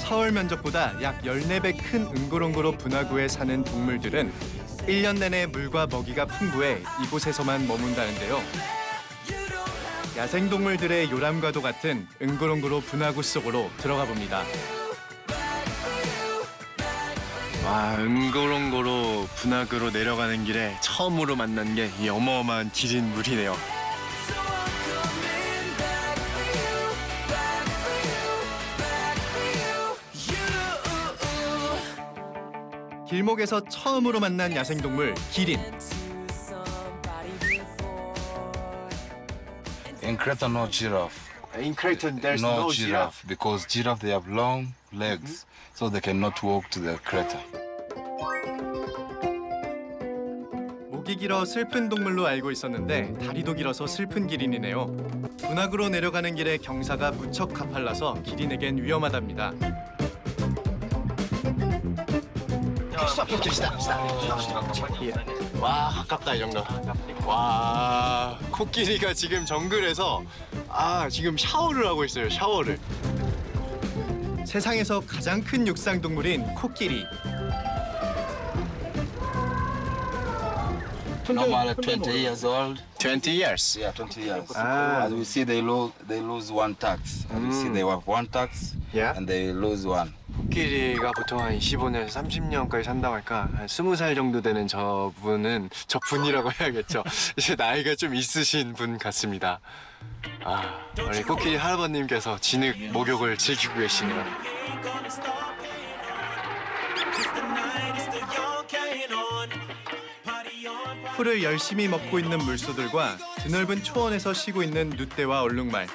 서울 면적보다 약 14배 큰 응고롱고로 분화구에 사는 동물들은 1년 내내 물과 먹이가 풍부해 이곳에서만 머문다는데요. 야생동물들의 요람과도 같은 응고롱고로 분화구 속으로 들어가 봅니다. 와, 응고롱고로 분화구로 내려가는 길에 처음으로 만난 게 이 어마어마한 기린물이네요. 길목에서 처음으로 만난 야생동물 기린. In Creta, no giraffe. In Creta, there's no giraffe because giraffe they have long legs, so they cannot walk to the Creta. 목이 길어 슬픈 동물로 알고 있었는데 다리도 길어서 슬픈 기린이네요. 분화구로 내려가는 길에 경사가 무척 가팔라서 기린에겐 위험하답니다. 와, 가깝다 이 정도. 와, 코끼리가 지금 정글에서 지금 샤워를 하고 있어요. 샤워를. 세상에서 가장 큰 육상 동물인 코끼리. Normally 20 years old. 20 years. Yeah, 20 years. As we see, they lose one tax. As we see, they have one tax, and they lose one. 코끼리가 보통 한 25년에서 30년까지 산다고 할까 한 20살 정도 되는 저분이라고 해야겠죠. 이제 나이가 좀 있으신 분 같습니다. 우리 코끼리 할아버님께서 진흙 목욕을 즐기고 계시네요. 풀을 열심히 먹고 있는 물소들과 드넓은 초원에서 쉬고 있는 늑대와 얼룩말.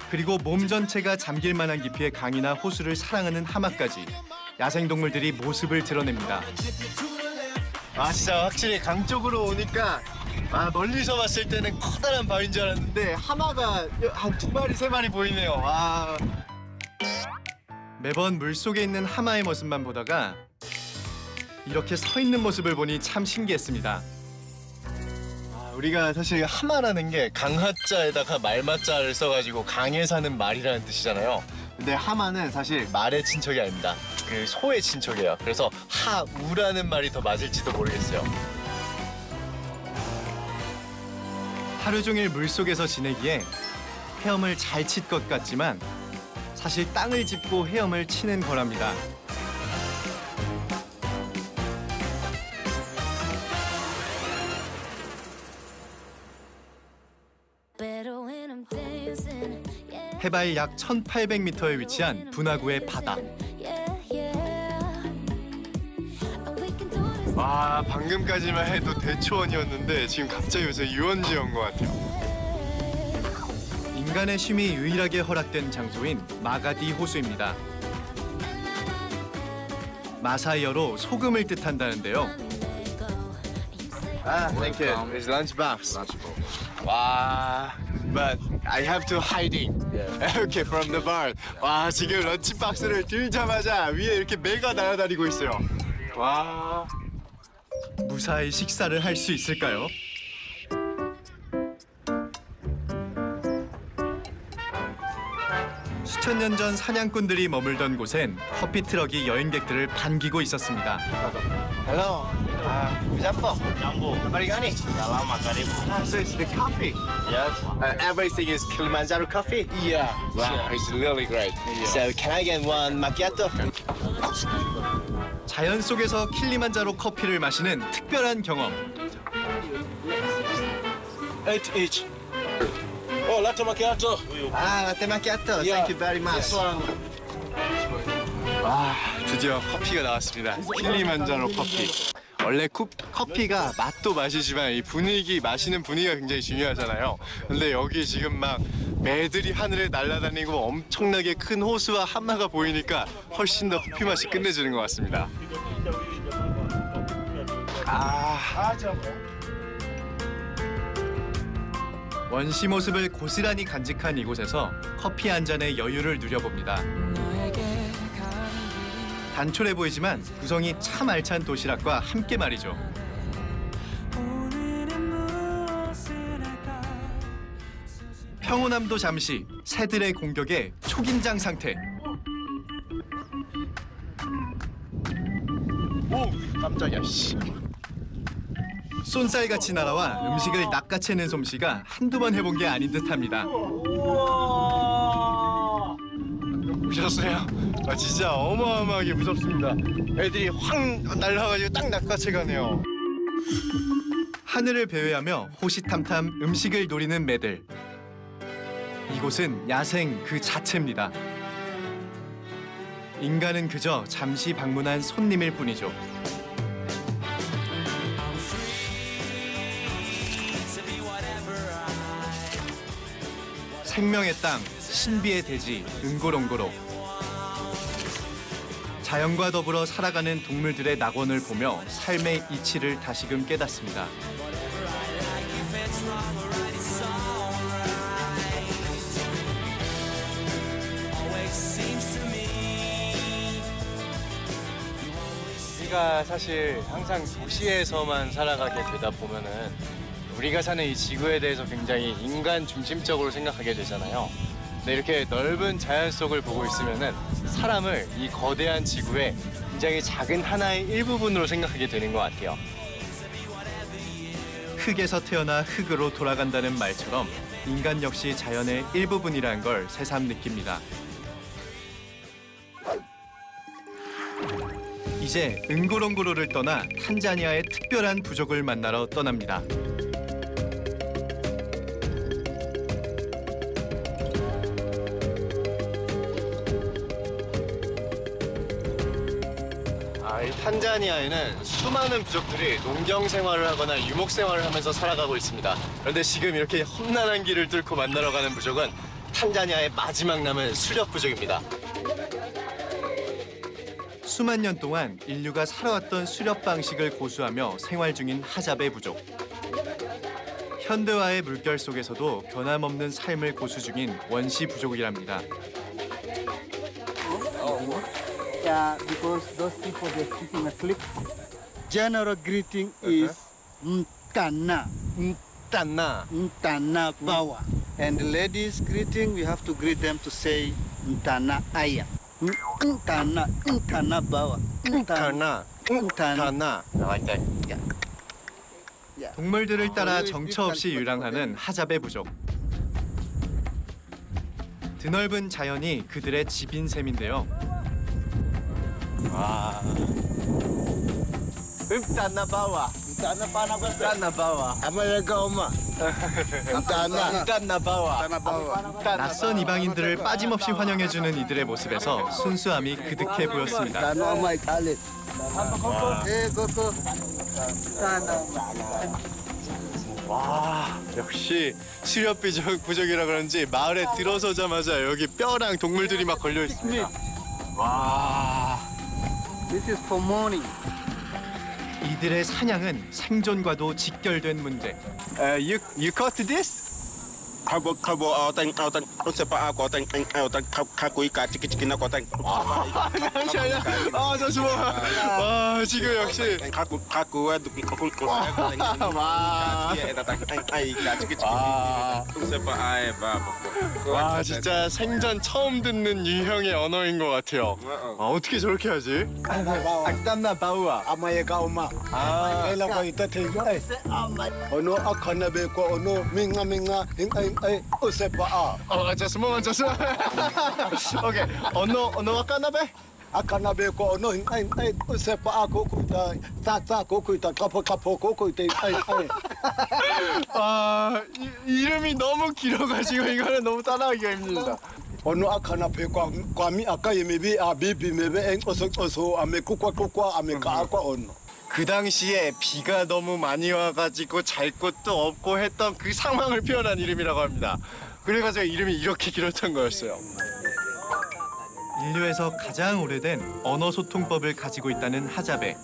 그리고 몸 전체가 잠길 만한 깊이의 강이나 호수를 사랑하는 하마까지 야생동물들이 모습을 드러냅니다. 진짜 확실히 강 쪽으로 오니까 멀리서 봤을 때는 커다란 바위인 줄 알았는데 하마가 한 2마리, 3마리 보이네요. 매번 물속에 있는 하마의 모습만 보다가 이렇게 서 있는 모습을 보니 참 신기했습니다. 우리가 사실 하마라는 게 강하자에다가 말마자를 써가지고 강에 사는 말이라는 뜻이잖아요. 근데 하마는 사실 말의 친척이 아닙니다. 그 소의 친척이에요. 그래서 하우라는 말이 더 맞을지도 모르겠어요. 하루 종일 물속에서 지내기에 헤엄을 잘 칠 것 같지만 사실 땅을 짚고 헤엄을 치는 거랍니다. 해발 약 1,800m에 위치한 분화구의 바다. 와, 방금까지만 해도 대초원이었는데 지금 갑자기 요새 유원지에 온 것 같아요. 인간의 쉼이 유일하게 허락된 장소인 마가디 호수입니다. 마사이어로 소금을 뜻한다는데요. Thank you. It's lunchbox. 와, but I have to hiding. Okay, from the bar. 와, 지금 런치박스를 들자마자 위에 이렇게 매가 날아다니고 있어요. 와, 무사히 식사를 할 수 있을까요? 수천 년 전 사냥꾼들이 머물던 곳엔 커피 트럭이 여행객들을 반기고 있었습니다. Hello. Jambo. Jambo. Obrigado. Salam, karibu. So it's the coffee. Yes. Everything is Kilimanjaro coffee. Yeah. Wow, it's really great. So can I get one macchiato? 자연 속에서 킬리만자로 커피를 마시는 특별한 경험. 8 each. Oh, latte macchiato. Latte macchiato. Thank you very much. This one. 드디어 커피가 나왔습니다. 킬리만자로 커피. 원래 커피가 맛도 맛이지만 이 분위기, 마시는 분위기가 굉장히 중요하잖아요. 근데 여기 지금 막 매들이 하늘에 날아다니고 엄청나게 큰 호수와 하마가 보이니까 훨씬 더 커피 맛이 끝내주는 것 같습니다. 원시 모습을 고스란히 간직한 이곳에서 커피 한 잔의 여유를 누려봅니다. 단촐해 보이지만 구성이 참 알찬 도시락과 함께 말이죠. 평온함도 잠시 새들의 공격에 초긴장 상태. 오, 깜짝이야, 씨. 쏜살같이 날아와 음식을 낚아채는 솜씨가 한두 번 해본 게 아닌 듯합니다. 보셨어요? 아, 진짜 어마어마하게 무섭습니다. 애들이 확 날아가지고 딱 낚아채가네요. 하늘을 배회하며 호시탐탐 음식을 노리는 매들. 이곳은 야생 그 자체입니다. 인간은 그저 잠시 방문한 손님일 뿐이죠. 생명의 땅, 신비의 대지, 응고롱고로. 자연과 더불어 살아가는 동물들의 낙원을 보며 삶의 이치를 다시금 깨닫습니다. 우리가 사실 항상 도시에서만 살아가게 되다 보면은 우리가 사는 이 지구에 대해서 굉장히 인간 중심적으로 생각하게 되잖아요. 근데 이렇게 넓은 자연 속을 보고 있으면은 사람을 이 거대한 지구의 굉장히 작은 하나의 일부분으로 생각하게 되는 것 같아요. 흙에서 태어나 흙으로 돌아간다는 말처럼 인간 역시 자연의 일부분이라는 걸 새삼 느낍니다. 이제 응고롱고로를 떠나 탄자니아의 특별한 부족을 만나러 떠납니다. 이 탄자니아에는 수많은 부족들이 농경 생활을 하거나 유목 생활을 하면서 살아가고 있습니다. 그런데 지금 이렇게 험난한 길을 뚫고 만나러 가는 부족은 탄자니아의 마지막 남은 수렵 부족입니다. 수만 년 동안 인류가 살아왔던 수렵 방식을 고수하며 생활 중인 하잡의 부족. 현대화의 물결 속에서도 변함없는 삶을 고수 중인 원시 부족이랍니다. Yeah, because those people they're speaking a clip. General greeting is Mtana, 딴나. Mtana Bawa. And the ladies greeting, we have to greet them to say Mtana Aya. Mtana, Mtana Bawa. 딴나. 딴나. like that. Yeah. 동물들을 따라 정처 없이 유랑하는 하잡의 부족. 드넓은 자연이 그들의 집인 셈인데요. 와. 딴나 바와. Mtana Bawa. 딴나 바와. America Oma. Mtana. 딴나 바와. Mtana Bawa. 낯선 이방인들을 빠짐없이 환영해주는 이들의 모습에서 순수함이 그득해 보였습니다. Mtana Oma Italy. Hey, go. 와, 역시 수렵 부족이라 그런지 마을에 들어서자마자 여기 뼈랑 동물들이 막 걸려 있습니다. 와. This is for morning. 이들의 사냥은 생존과도 직결된 문제. You caught this? Kabo tang sepa ako tang kakuy ka chiki na ko tang 잠시만요. 아, 잠시만. 와, 지금 역시. kaku 와, 진짜 생전 처음 듣는 유형의 언어인 것 같아요. 어떻게 저렇게 하지? Aktamna Bawa. America Oma. 아, Ela ko itateyo. Ono akana be ko ono minga ai usepa. 잠시만. 오케이. 언어 까나베? Akana be ko ono ai usepa ko ta ko ita kapo ko ita ai. 아, 이름이 너무 길어가지고 이거는 너무 따라하기가 힘듭니다. Ono akana be ko kwami akai mebi abibi mebe en oso ame kukwa ame ka akwa ono. 그 당시에 비가 너무 많이 와가지고 잘 곳도 없고 했던 그 상황을 표현한 이름이라고 합니다. 그래가지고 이름이 이렇게 길었던 거였어요. 인류에서 가장 오래된 언어 소통법을 가지고 있다는 하잡에.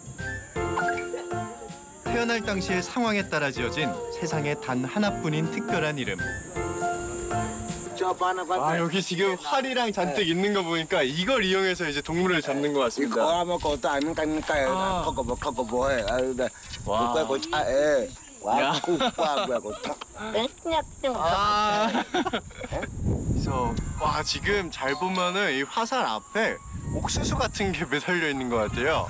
태어날 당시의 상황에 따라 지어진 세상에 단 하나뿐인 특별한 이름. 아, 여기 지금 활이랑 잔뜩 있는 거 보니까 이걸 이용해서 이제 동물을 잡는 것 같습니다. 와. 그래서 와 지금 잘 보면은 이 화살 앞에 옥수수 같은 게 매달려 있는 것 같아요.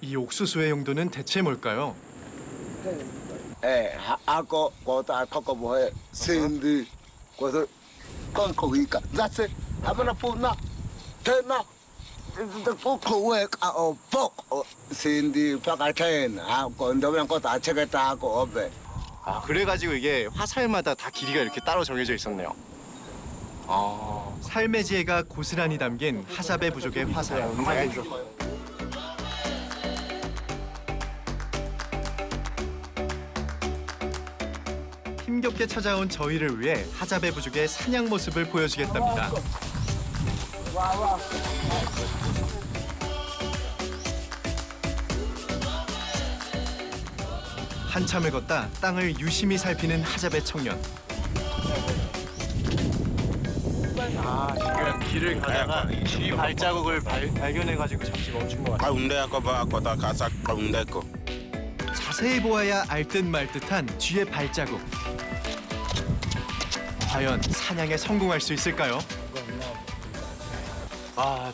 이 옥수수의 용도는 대체 뭘까요? ako kota koko bohe sindi kota kon ko hika that's it hamana puna tena ko work o pok sindi pakaten ako ndo면 kota cheketa ako obe 아 그래가지고 이게 화살마다 다 길이가 이렇게 따로 정해져 있었네요. 삶의 지혜가 고스란히 담긴 하자베 부족의 화살. 힘겹게 찾아온 저희를 위해 하자베 부족의 사냥 모습을 보여주겠답니다. 한참을 걷다 땅을 유심히 살피는 하자베 청년. 지금 길을 가다가 쥐 발자국을 발견해가지고 잠시 멈춘 것 같아요. Kaunde ako ba ako ta kasak kaunde ko. 자세히 보아야 알 듯 말 듯한 쥐의 발자국. 과연 사냥에 성공할 수 있을까요?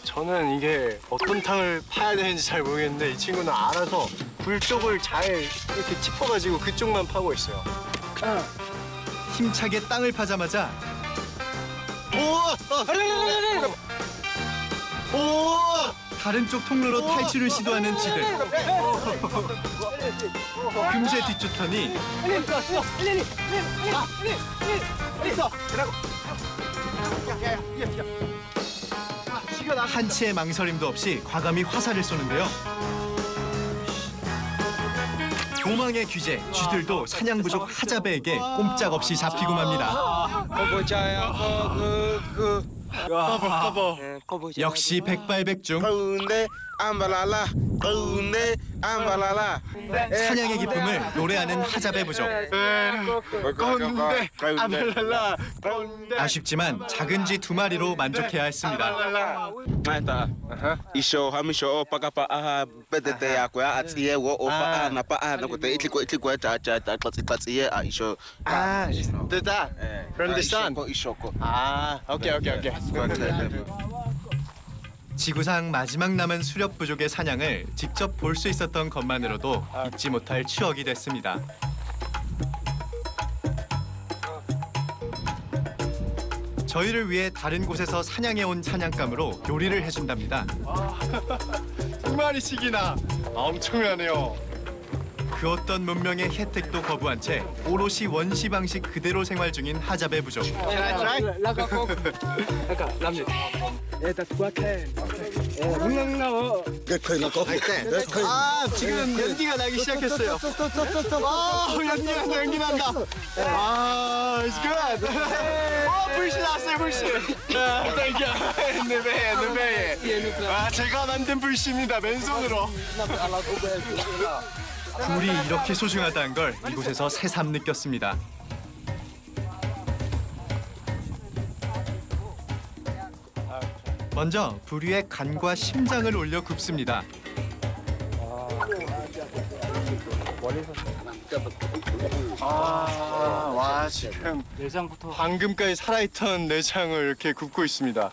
저는 이게 어떤 탕을 파야 되는지 잘 모르겠는데 이 친구는 알아서 불 쪽을 잘 이렇게 짚어가지고 그쪽만 파고 있어요. 힘차게 땅을 파자마자 다른 쪽 통로로 탈출을 시도하는 쥐들. 금세 뒤쫓더니 한치의 망설임도 없이 과감히 화살을 쏘는데요. 도망의 규제, 쥐들도 사냥 부족 하자베에게 꼼짝없이 잡히고 맙니다. 역시 백발백중. Kaunde ambalala. Kaunde ambalala. 사냥의 기쁨을 노래하는 하자베 부족. Kaunde ambalala. 아쉽지만 작은 쥐 2마리로 만족해야 했습니다. Mata. Isho hamisho pakapa aha bedete ako ya atsiye wo opa na pa na ko te itliko ta tlatsie a isho. 됐다. From the sun. Ishoko. 오케이. 지구상 마지막 남은 수렵 부족의 사냥을 직접 볼 수 있었던 것만으로도 잊지 못할 추억이 됐습니다. 저희를 위해 다른 곳에서 사냥해 온 사냥감으로 요리를 해준답니다. 2마리씩이나 엄청나네요. 그 어떤 문명의 혜택도 거부한 채 오롯이 원시 방식 그대로 생활 중인 하자베 부족. 지금 연기가 나기 시작했어요. 연기 난다. It's good. 불씨 나왔어요, 불씨. 네. 제가 만든 불씨입니다, 맨손으로. 불이 이렇게 소중하다는 걸 이곳에서 새삼 느꼈습니다. 먼저 불 위에 간과 심장을 올려 굽습니다. 와 지금 내장부터 방금까지 살아있던 내장을 이렇게 굽고 있습니다.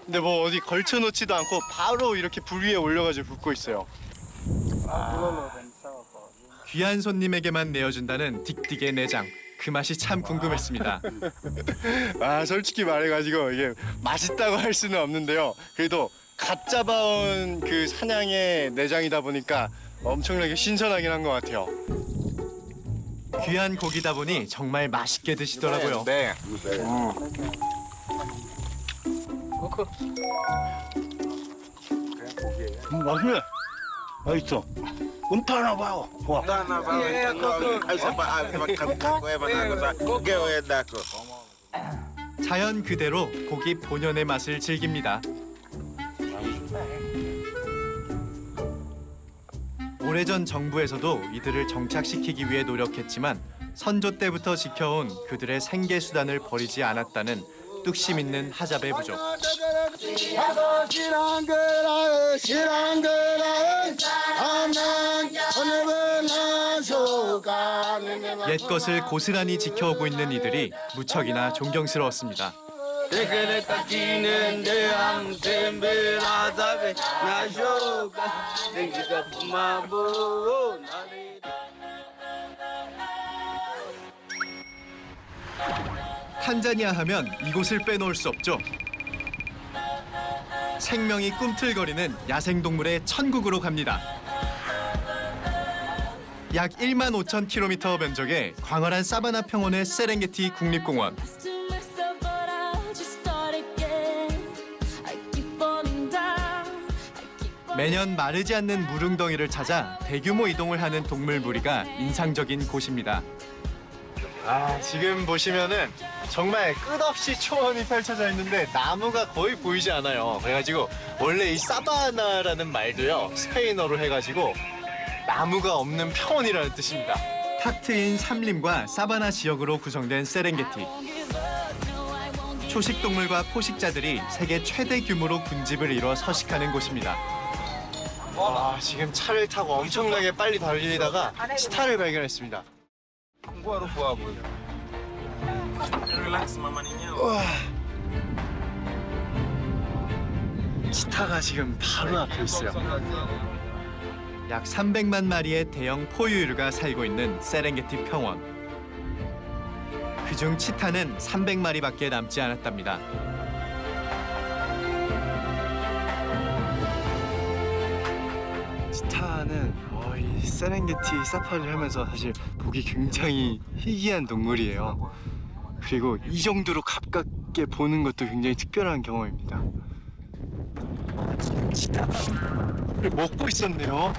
근데 뭐 어디 걸쳐놓지도 않고 바로 이렇게 불 위에 올려가지고 굽고 있어요. 귀한 손님에게만 내어준다는 딕딕의 내장. 그 맛이 참 궁금했습니다. 솔직히 말해가지고 이게 맛있다고 할 수는 없는데요. 그래도 갓 잡아온 그 사냥의 내장이다 보니까 엄청나게 신선하긴 한 것 같아요. 귀한 고기다 보니 정말 맛있게 드시더라고요. 네. 맛있네 맛있어 운타나 봐요 와 자연 그대로 고기 본연의 맛을 즐깁니다. 오래전 정부에서도 이들을 정착시키기 위해 노력했지만 선조 때부터 지켜온 그들의 생계 수단을 버리지 않았다는 뚝심 있는 하자베 부족. 옛것을 고스란히 지켜오고 있는 이들이 무척이나 존경스러웠습니다. 탄자니아 하면 이곳을 빼놓을 수 없죠. 생명이 꿈틀거리는 야생동물의 천국으로 갑니다. 약 15,000km 면적의 광활한 사바나 평원의 세렝게티 국립공원. 매년 마르지 않는 물웅덩이를 찾아 대규모 이동을 하는 동물 무리가 인상적인 곳입니다. 지금 보시면은 정말 끝없이 초원이 펼쳐져 있는데 나무가 거의 보이지 않아요. 그래가지고 원래 이 사바나라는 말도요, 스페인어로 해가지고 나무가 없는 평원이라는 뜻입니다. 탁 트인 삼림과 사바나 지역으로 구성된 세렝게티. 초식동물과 포식자들이 세계 최대 규모로 군집을 이뤄 서식하는 곳입니다. 지금 차를 타고 엄청나게 빨리 달리다가 치타를 발견했습니다. 치타가 지금 바로 앞에 있어요. 약 300만 마리의 대형 포유류가 살고 있는 세렝게티 평원. 그중 치타는 300마리밖에 남지 않았답니다. 치타는 이 세렝게티 사파리를 하면서 사실 보기 굉장히 희귀한 동물이에요. 그리고 이 정도로 가깝게 보는 것도 굉장히 특별한 경험입니다. 치타가 먹고 있었네요.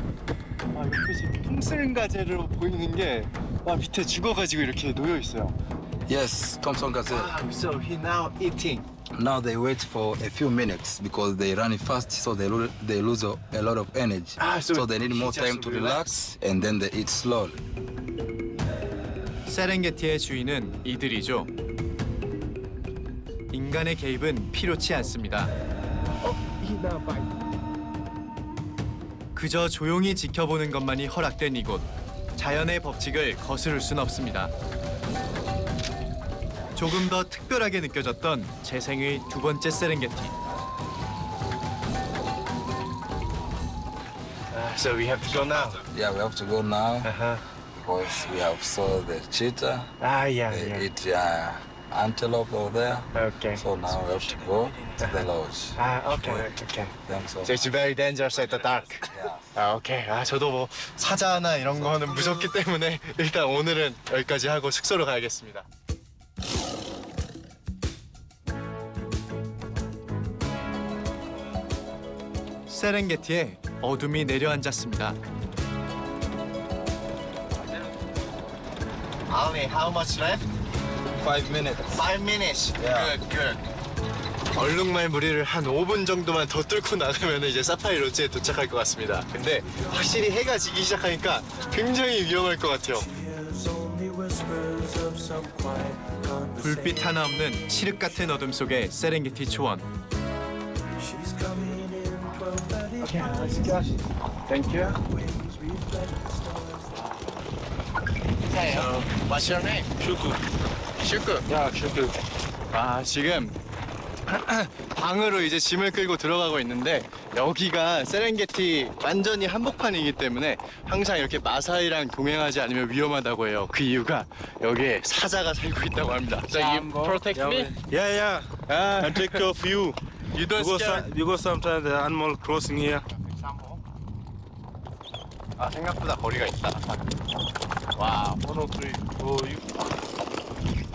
이렇게 지금 톰슨 가젤로 보이는 게 밑에 죽어가지고 이렇게 놓여 있어요. Yes, Thompson gazelle. So he now eating. Now they wait for a few minutes because they run fast, so they lose a lot of energy. So they need more time to relax, and then they eat slowly. 세렝게티의 주인은 이들이죠. 인간의 개입은 필요치 않습니다. 그저 조용히 지켜보는 것만이 허락된 이곳. 자연의 법칙을 거스를 순 없습니다. 조금 더 특별하게 느껴졌던 제 생의 두 번째 세렝게티. So we have to go now. Yeah, we have to go now because we have saw the cheetah. They eat antelope over there. Okay. So now we have to go to the lodge. Okay. So So it's very dangerous at the dark. 오케이. 저도 뭐 사자나 이런 거는 무섭기 때문에 일단 오늘은 여기까지 하고 숙소로 가야겠습니다. 세렝게티에 어둠이 내려앉았습니다. How much left? 5 minutes. 5 minutes. Good. 얼룩말 무리를 한 5분 정도만 더 뚫고 나가면 이제 사파리 로지에 도착할 것 같습니다. 근데 확실히 해가 지기 시작하니까 굉장히 위험할 것 같아요. 불빛 하나 없는 칠흑 같은 어둠 속의 세렝게티 초원. Okay, let's go. Thank you. Hey, what's your name? 슈크. 야, 슈크. 지금 방으로 이제 짐을 끌고 들어가고 있는데 여기가 세렝게티 완전히 한복판이기 때문에 항상 이렇게 마사이랑 동행하지 않으면 위험하다고 해요. 그 이유가 여기에 사자가 살고 있다고 합니다. So you protect me? Yeah. I take care of you. You don't scare? Because sometimes the animal crossing here. 생각보다 거리가 있다. 와,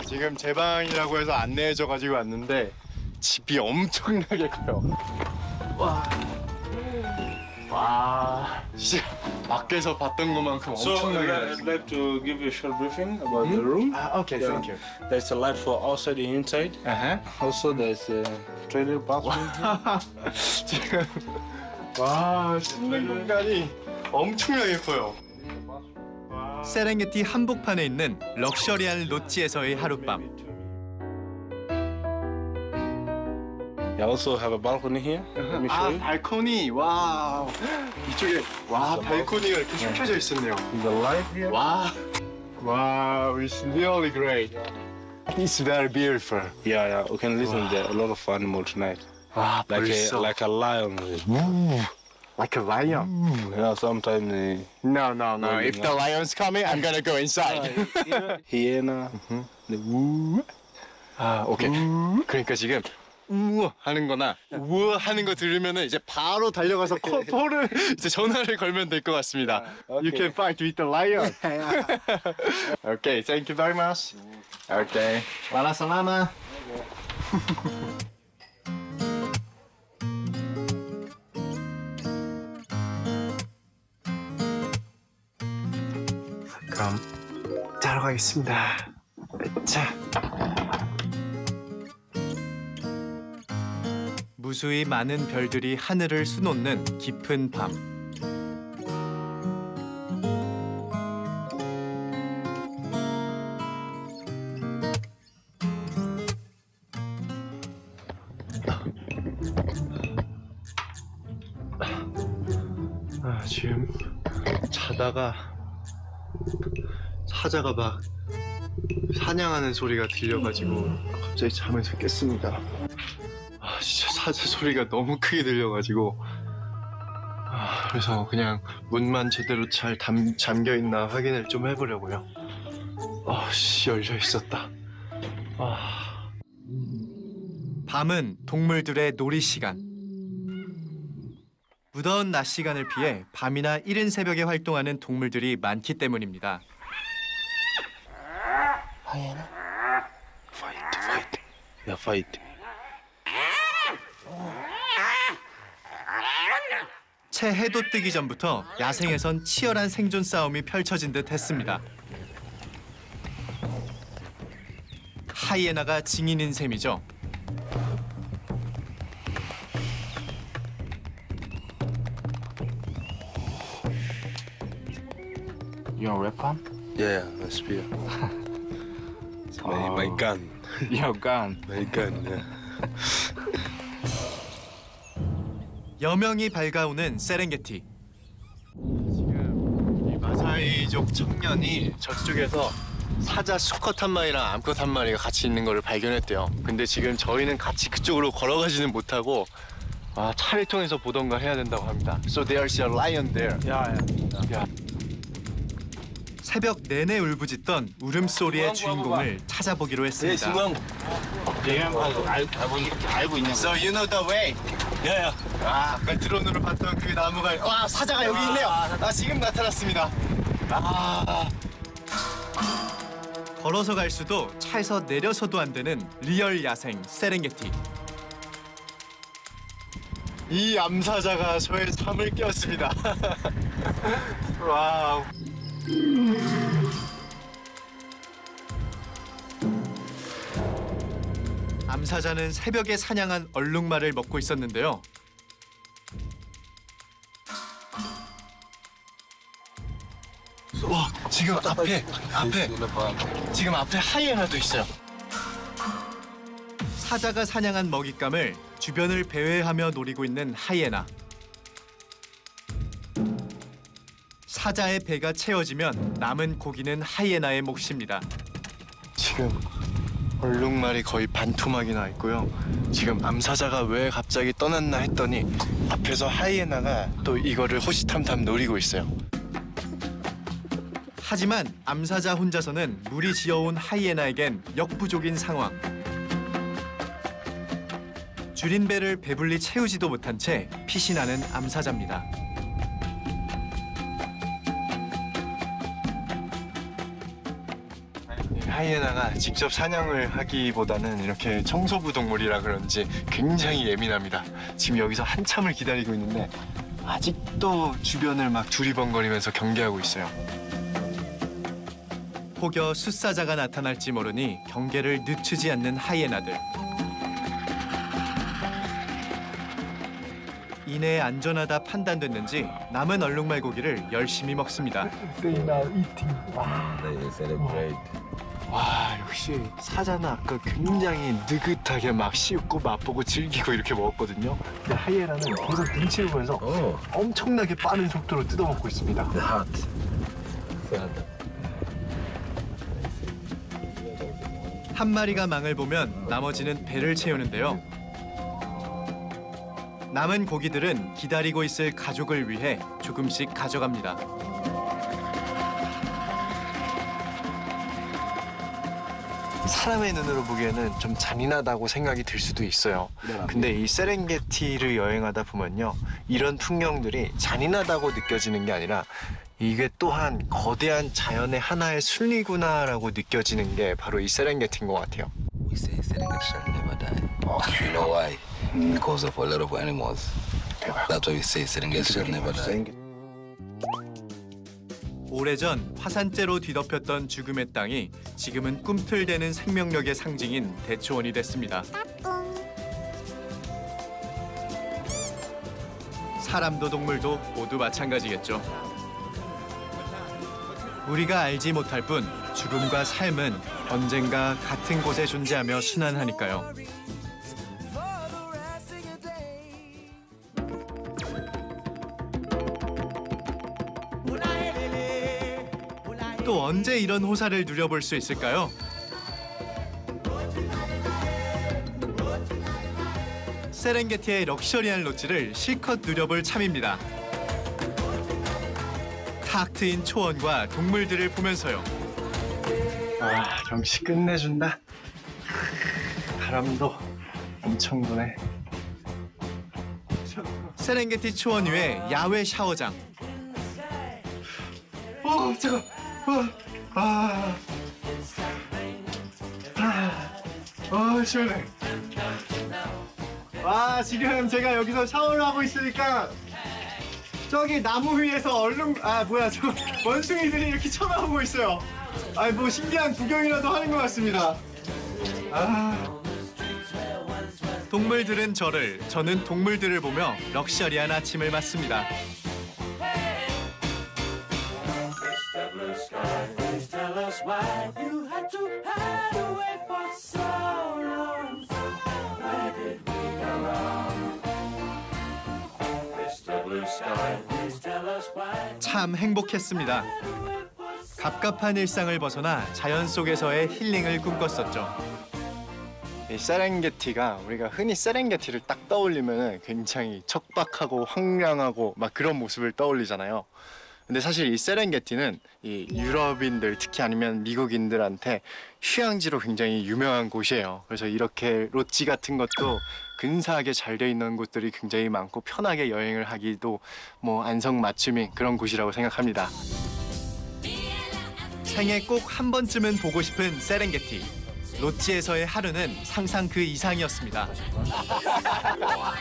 지금 제 방이라고 해서 안내해줘가지고 왔는데 집이 엄청나게 커요. 와, 진짜 밖에서 봤던 것만큼 엄청나게 I'd like to give you a short briefing about the room. Okay, thank you. There's a light for outside and inside. Also, there's a trailer bathroom. 지금 씻는 공간이 엄청나게 커요. 세렝게티 한복판에 있는 럭셔리한 로지에서의 하룻밤. You also have a balcony here. Let me show 아, you. 발코니. 와. 이쪽에 와, 발코니가 이렇게 쭉 펴져 있었네요. The light here. 와. Wow, it's really great. It's very beautiful. Yeah. We can listen to a lot of animals tonight. 와, Like a lion. like a lion. Yeah, sometimes No. If the lion's coming, I'm gonna go inside. hyena. The woo. 아, 오케이. 그러니까 지금 우와 하는 거나 우와 하는 거 들으면은 이제 바로 달려가서 코를 이제 전화를 걸면 될 것 같습니다. You can fight with the lion. Okay, thank you very much. Okay. Wala salama. 그럼 자러 가겠습니다. 자. 무수히 많은 별들이 하늘을 수놓는 깊은 밤. 지금 자다가 사자가 막 사냥하는 소리가 들려가지고 갑자기 잠에서 깼습니다. 진짜 사자 소리가 너무 크게 들려가지고 그래서 그냥 문만 제대로 잘 잠겨 있나 확인을 좀 해보려고요. 열려 있었다. 밤은 동물들의 놀이 시간. 무더운 낮 시간을 피해 밤이나 이른 새벽에 활동하는 동물들이 많기 때문입니다. Fight. 채 해도 뜨기 전부터 야생에선 치열한 생존 싸움이 펼쳐진 듯 했습니다. 하이에나가 증인인 셈이죠. You want weapon? Yeah, my spear. It's my gun. Your gun. My gun. Yeah. 여명이 밝아오는 세렝게티. 지금 이 마사이족 청년이 저쪽에서 사자 수컷 한 마리랑 암컷 한 마리가 같이 있는 걸 발견했대요. 근데 지금 저희는 같이 그쪽으로 걸어가지는 못하고 차를 통해서 보던가 해야 된다고 합니다. So there's a lion there. Yeah. 새벽 내내 울부짖던 울음소리의 주인공을 찾아보기로 했습니다. 알고 있냐? So you know the way? Yeah. 아까 드론으로 봤던 그 나무가 사자가 여기 있네요. 지금 나타났습니다. 걸어서 갈 수도 차에서 내려서도 안 되는 리얼 야생 세렝게티. 이 암사자가 저의 잠을 깨웠습니다. 와우. 암사자는 새벽에 사냥한 얼룩말을 먹고 있었는데요. 지금 앞에 하이에나도 있어요. 사자가 사냥한 먹잇감을 주변을 배회하며 노리고 있는 하이에나. 사자의 배가 채워지면 남은 고기는 하이에나의 몫입니다. 지금 얼룩말이 거의 반토막이 나 있고요. 지금 암사자가 왜 갑자기 떠났나 했더니 앞에서 하이에나가 또 이거를 호시탐탐 노리고 있어요. 하지만 암사자 혼자서는 무리 지어온 하이에나에겐 역부족인 상황. 줄인 배를 배불리 채우지도 못한 채 피신하는 암사자입니다. 하이에나가 직접 사냥을 하기보다는 이렇게 청소부 동물이라 그런지 굉장히 예민합니다. 지금 여기서 한참을 기다리고 있는데 아직도 주변을 막 두리번거리면서 경계하고 있어요. 혹여 숫사자가 나타날지 모르니 경계를 늦추지 않는 하이에나들. 이내 안전하다 판단됐는지 남은 얼룩말 고기를 열심히 먹습니다. They celebrate. 와, 역시 사자는 아까 굉장히 느긋하게 막 씹고 맛보고 즐기고 이렇게 먹었거든요. 근데 하이에나는 계속 눈치를 보면서 엄청나게 빠른 속도로 뜯어먹고 있습니다. The heart. 한 마리가 망을 보면 나머지는 배를 채우는데요. 남은 고기들은 기다리고 있을 가족을 위해 조금씩 가져갑니다. 사람의 눈으로 보기에는 좀 잔인하다고 생각이 들 수도 있어요. 근데 이 세렝게티를 여행하다 보면요, 이런 풍경들이 잔인하다고 느껴지는 게 아니라 이게 또한 거대한 자연의 하나의 순리구나라고 느껴지는 게 바로 이 세렝게티인 것 같아요. We say Serengeti shall never die. You know why? Because of a lot of animals. That's why we say Serengeti shall never die. 오래전 화산재로 뒤덮였던 죽음의 땅이 지금은 꿈틀대는 생명력의 상징인 대초원이 됐습니다. 사람도 동물도 모두 마찬가지겠죠. 우리가 알지 못할 뿐 죽음과 삶은 언젠가 같은 곳에 존재하며 순환하니까요. 또 언제 이런 호사를 누려볼 수 있을까요? 세렝게티의 럭셔리한 롯지를 실컷 누려볼 참입니다. 탁 트인 초원과 동물들을 보면서요. 아, 경치 끝내준다. 바람도 엄청 부네. 세렝게티 초원 위에 야외 샤워장. 잠깐. 시원해. 와, 지금 제가 여기서 샤워를 하고 있으니까 저기 나무 위에서 저 원숭이들이 이렇게 쳐다보고 있어요. 뭐 신기한 구경이라도 하는 것 같습니다. 동물들은 저는 동물들을 보며 럭셔리한 아침을 맞습니다. 참 행복했습니다. 갑갑한 일상을 벗어나 자연 속에서의 힐링을 꿈꿨었죠. 이 세렝게티가 우리가 흔히 세렝게티를 딱 떠올리면 굉장히 척박하고 황량하고 막 그런 모습을 떠올리잖아요. 근데 사실 이 세렝게티는 이 유럽인들 특히 아니면 미국인들한테 휴양지로 굉장히 유명한 곳이에요. 그래서 이렇게 롯지 같은 것도 근사하게 잘 돼 있는 곳들이 굉장히 많고 편하게 여행을 하기도 뭐 안성맞춤인 그런 곳이라고 생각합니다. 생애 꼭 한 번쯤은 보고 싶은 세렝게티. 롯지에서의 하루는 상상 그 이상이었습니다.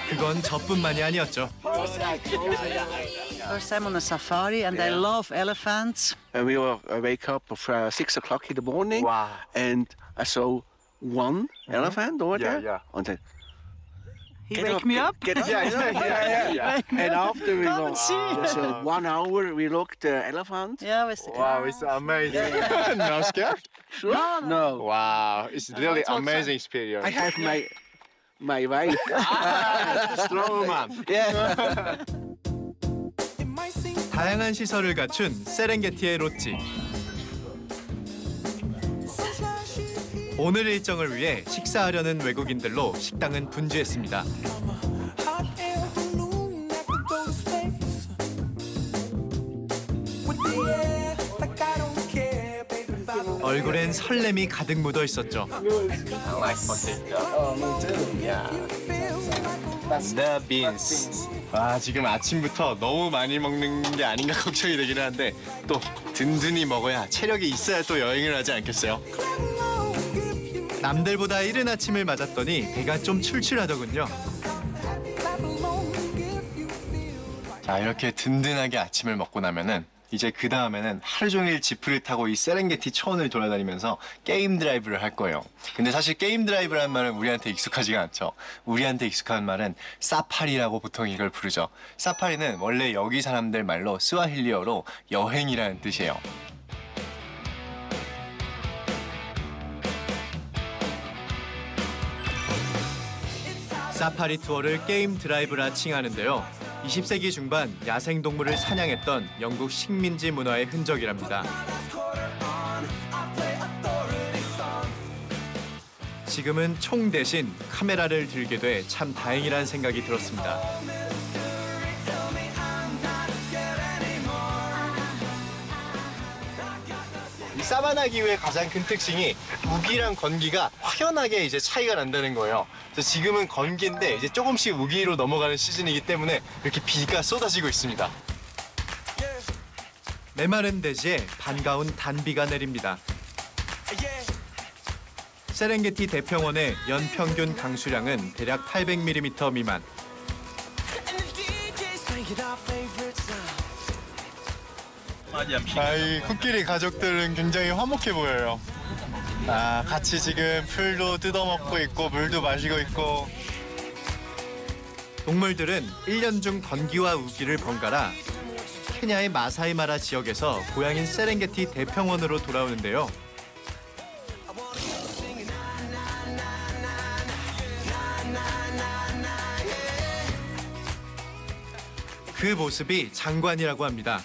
그건 저뿐만이 아니었죠. First time on a safari, and I love elephants. And we wake up at 6 o'clock in the morning, and I saw one elephant over there. And then, He wake me up. Get up. Yeah. And after we Come and looked, see. so 1 hour we looked the elephant. Yeah, we see. Wow, it's amazing. Not scared? Sure? No. Wow, it's really amazing experience. I have my wife. Strong man. Yeah. 다양한 시설을 갖춘 세렝게티의 롯지. 오늘 일정을 위해 식사하려는 외국인들로 식당은 분주했습니다. 얼굴엔 설렘이 가득 묻어 있었죠. The beans. 지금 아침부터 너무 많이 먹는 게 아닌가 걱정이 되긴 하는데 또 든든히 먹어야 체력이 있어야 또 여행을 하지 않겠어요? 남들보다 이른 아침을 맞았더니 배가 좀 출출하더군요. 자, 이렇게 든든하게 아침을 먹고 나면은 이제 그 다음에는 하루 종일 지프를 타고 이 세렝게티 초원을 돌아다니면서 게임 드라이브를 할 거예요. 근데 사실 게임 드라이브라는 말은 우리한테 익숙하지가 않죠. 우리한테 익숙한 말은 사파리라고 보통 이걸 부르죠. 사파리는 원래 여기 사람들 말로 스와힐리어로 여행이라는 뜻이에요. 사파리 투어를 게임 드라이브라 칭하는데요. 20세기 중반 야생동물을 사냥했던 영국 식민지 문화의 흔적이랍니다. 지금은 총 대신 카메라를 들게 돼 참 다행이라는 생각이 들었습니다. 이 사바나 기후의 가장 큰 특징이 우기랑 건기가 확연하게 이제 차이가 난다는 거예요. 그래서 지금은 건기인데 이제 조금씩 우기로 넘어가는 시즌이기 때문에 이렇게 비가 쏟아지고 있습니다. 메마른 대지에 반가운 단비가 내립니다. 세렝게티 대평원의 연평균 강수량은 대략 800mm 미만. 이 코끼리 가족들은 굉장히 화목해 보여요. 같이 지금 풀도 뜯어먹고 있고 물도 마시고 있고. 동물들은 1년 중 건기와 우기를 번갈아 케냐의 마사이마라 지역에서 고향인 세렝게티 대평원으로 돌아오는데요. 그 모습이 장관이라고 합니다.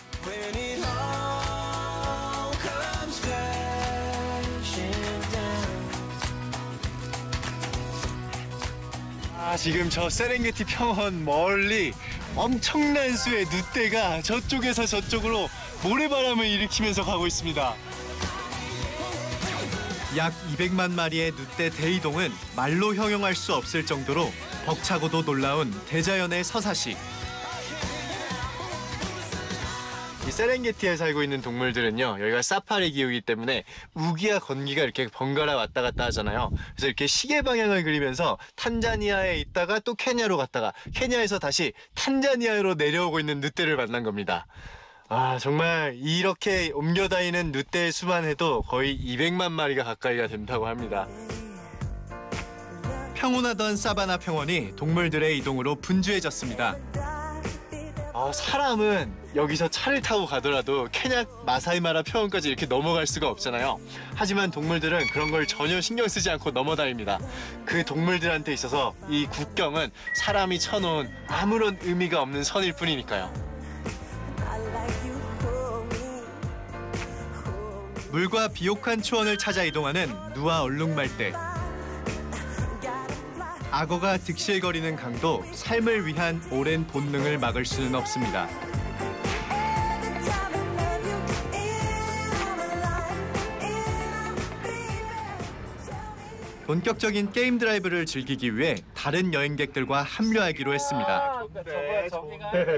지금 저 세렝게티 평원 멀리 엄청난 수의 늑대가 저쪽에서 저쪽으로 모래바람을 일으키면서 가고 있습니다. 약 200만 마리의 늑대 대이동은 말로 형용할 수 없을 정도로 벅차고도 놀라운 대자연의 서사시. 이 세렝게티에 살고 있는 동물들은요, 여기가 사파리 기후이기 때문에 우기와 건기가 이렇게 번갈아 왔다 갔다 하잖아요. 그래서 이렇게 시계 방향을 그리면서 탄자니아에 있다가 또 케냐로 갔다가 케냐에서 다시 탄자니아로 내려오고 있는 늑대를 만난 겁니다. 정말 이렇게 옮겨다니는 늑대의 수만 해도 거의 200만 마리가 가까이가 된다고 합니다. 평온하던 사바나 평원이 동물들의 이동으로 분주해졌습니다. 사람은 여기서 차를 타고 가더라도 케냐 마사이마라 평원까지 이렇게 넘어갈 수가 없잖아요. 하지만 동물들은 그런 걸 전혀 신경 쓰지 않고 넘어다닙니다. 그 동물들한테 있어서 이 국경은 사람이 쳐놓은 아무런 의미가 없는 선일 뿐이니까요. 물과 비옥한 초원을 찾아 이동하는 누아 얼룩말대. 악어가 득실거리는 강도 삶을 위한 오랜 본능을 막을 수는 없습니다. 본격적인 게임 드라이브를 즐기기 위해 다른 여행객들과 합류하기로 했습니다.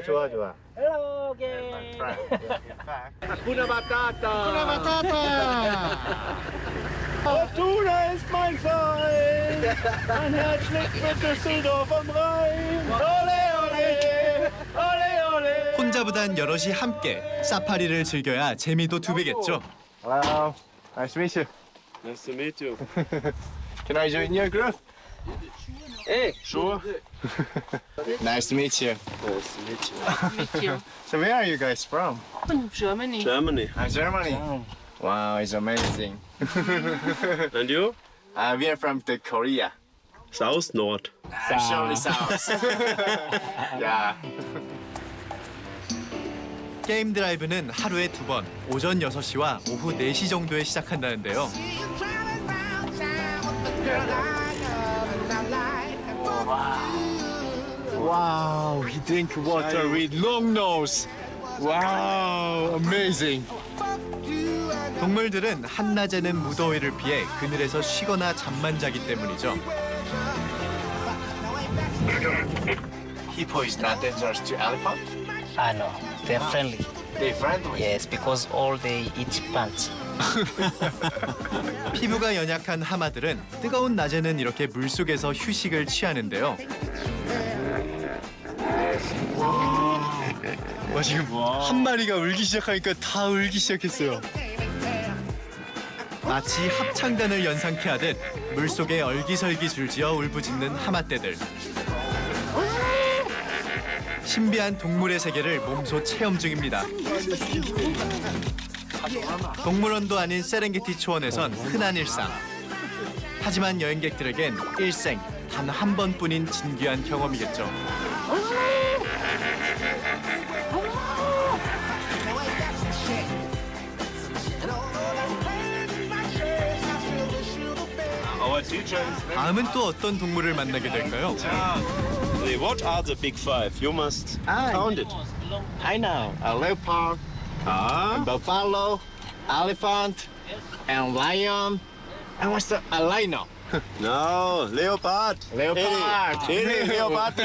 좋아. Hello again. Hakuna Matata. Hakuna Matata. Fortuna ist mein Feind. Mein Herz liegt mit Düsseldorf am Rhein. Ole, ole, ole, ole. 혼자보단 여럿이 함께 사파리를 즐겨야 재미도 두 배겠죠. Hello. Nice to meet you. Nice to meet you. Can I join your group? Hey. Sure. Nice to meet you. Nice to meet you. Meet you. So where are you guys from? Germany. Germany. Germany. Wow, it's amazing. And you? We are from the Korea. South, North. Surely south. Yeah. 게임 드라이브는 하루에 2번, 오전 6시와 오후 4시 정도에 시작한다는데요. Wow, he drink water with long nose. Wow, amazing. 동물들은 한낮에는 무더위를 피해 그늘에서 쉬거나 잠만 자기 때문이죠. Hippo is not dangerous to elephant? No, they're friendly. They're friendly. Yes, because all they eat plants. 피부가 연약한 하마들은 뜨거운 낮에는 이렇게 물속에서 휴식을 취하는데요. 지금 한 마리가 울기 시작하니까 다 울기 시작했어요. 마치 합창단을 연상케 하듯 물속에 얼기설기 줄지어 울부짖는 하마떼들. 신비한 동물의 세계를 몸소 체험 중입니다. 동물원도 아닌 세렝게티 초원에선 흔한 일상. 하지만 여행객들에겐 일생, 단 한 번뿐인 진귀한 경험이겠죠. 다음은 또 어떤 동물을 만나게 될까요? What are the big five? You must count it. I know. A leopard, buffalo, elephant, and lion. And what's the a rhino? No, leopard. Leopard. leopard.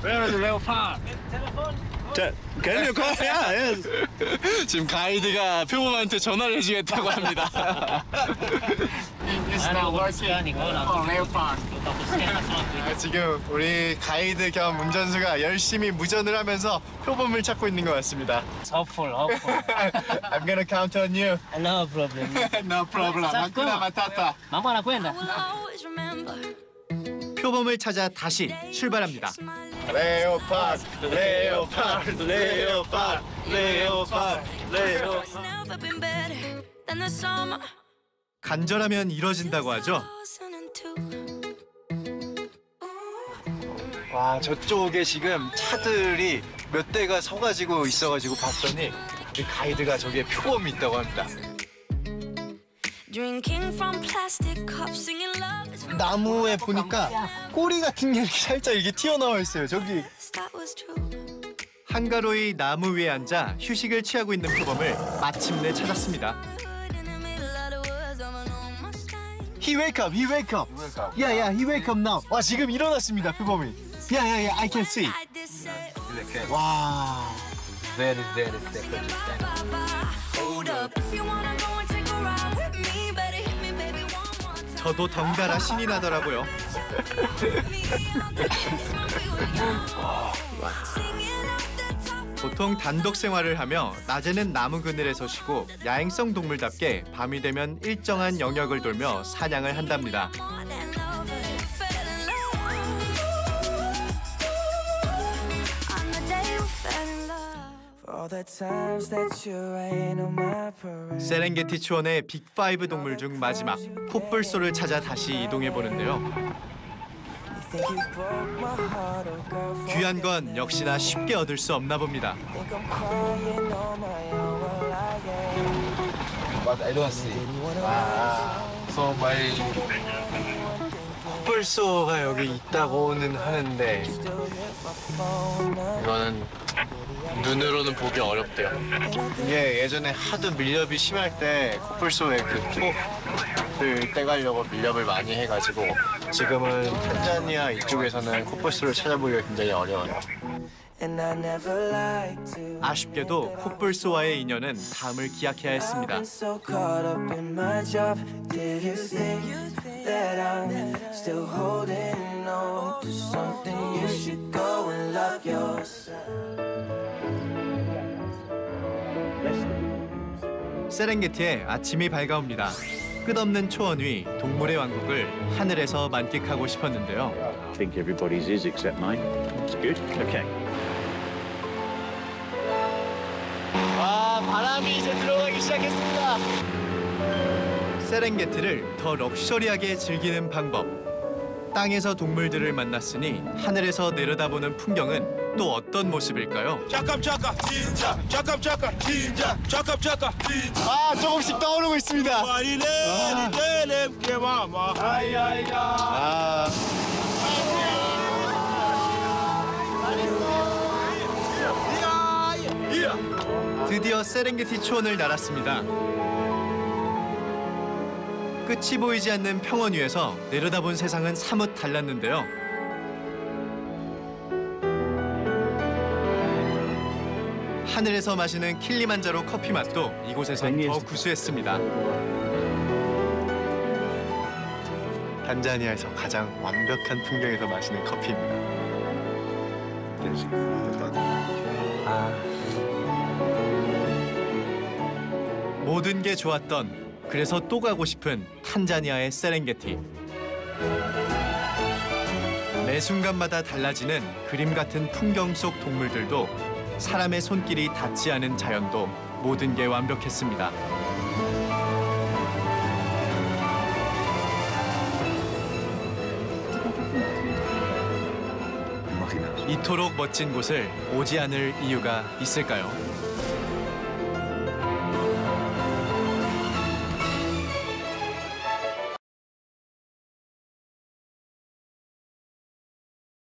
Where is the leopard? Can you call? Yeah, yes. 지금 가이드가 표범한테 전화를 해주겠다고 합니다. 지금 우리 가이드 겸 운전수가 열심히 무전을 하면서 표범을 찾고 있는 것 같습니다. Hopeful. I'm gonna count on you. No problem. No problem. Hakuna Matata. Vamos a la cuenta. 표범을 찾아 다시 출발합니다. Leopard, leopard, leopard, leopard, leopard. 간절하면 이뤄진다고 하죠. 와, 저쪽에 지금 차들이 몇 대가 서가지고 있어가지고 봤더니 이 가이드가 저기에 표범이 있다고 합니다. 나무에 보니까 꼬리 같은 게 이렇게 살짝 이게 튀어나와 있어요. 저기. 한가로이 나무 위에 앉아 휴식을 취하고 있는 표범을 마침내 찾았습니다. He wake up. Yeah, he wake up now. 와, 지금 일어났습니다, 표범이. Yeah, I can see. 와. Very second. 저도 덩달아 신이 나더라고요. 보통 단독 생활을 하며 낮에는 나무 그늘에서 쉬고 야행성 동물답게 밤이 되면 일정한 영역을 돌며 사냥을 한답니다. 세렝게티 초원의 빅5 동물 중 마지막 코뿔소를 찾아 다시 이동해 보는데요. 귀한 건 역시나 쉽게 얻을 수 없나 봅니다. But I don't see. So my 코뿔소가 여기 있다고는 하는데 이거는 눈으로는 보기 어렵대요. 이게 예전에 하도 밀렵이 심할 때 코뿔소의 그 톡을 떼가려고 밀렵을 많이 해가지고 지금은 탄자니아 이쪽에서는 코뿔소를 찾아보기가 굉장히 어려워요. 아쉽게도 코뿔소와의 인연은 다음을 기약해야 했습니다. 세렝게티에 아침이 밝아옵니다. 끝없는 초원 위 동물의 왕국을 하늘에서 만끽하고 싶었는데요. I think everybody's is except mine. It's good. Okay. 와, 바람이 이제 들어가기 시작했습니다. 세렝게티를 더 럭셔리하게 즐기는 방법. 땅에서 동물들을 만났으니 하늘에서 내려다보는 풍경은 또 어떤 모습일까요? 잠깐, 진짜. 잠깐, 진짜. 잠깐, 진짜. 아, 조금씩 떠오르고 있습니다. 아. 드디어 세렝게티 초원을 날았습니다. 끝이 보이지 않는 평원 위에서 내려다본 세상은 사뭇 달랐는데요. 하늘에서 마시는 킬리만자로 커피 맛도 이곳에선 더 구수했습니다. 탄자니아에서 가장 완벽한 풍경에서 마시는 커피입니다. 모든 게 좋았던, 그래서 또 가고 싶은 탄자니아의 세렝게티. 매 순간마다 달라지는 그림 같은 풍경 속 동물들도 사람의 손길이 닿지 않은 자연도 모든 게 완벽했습니다. 이토록 멋진 곳을 오지 않을 이유가 있을까요?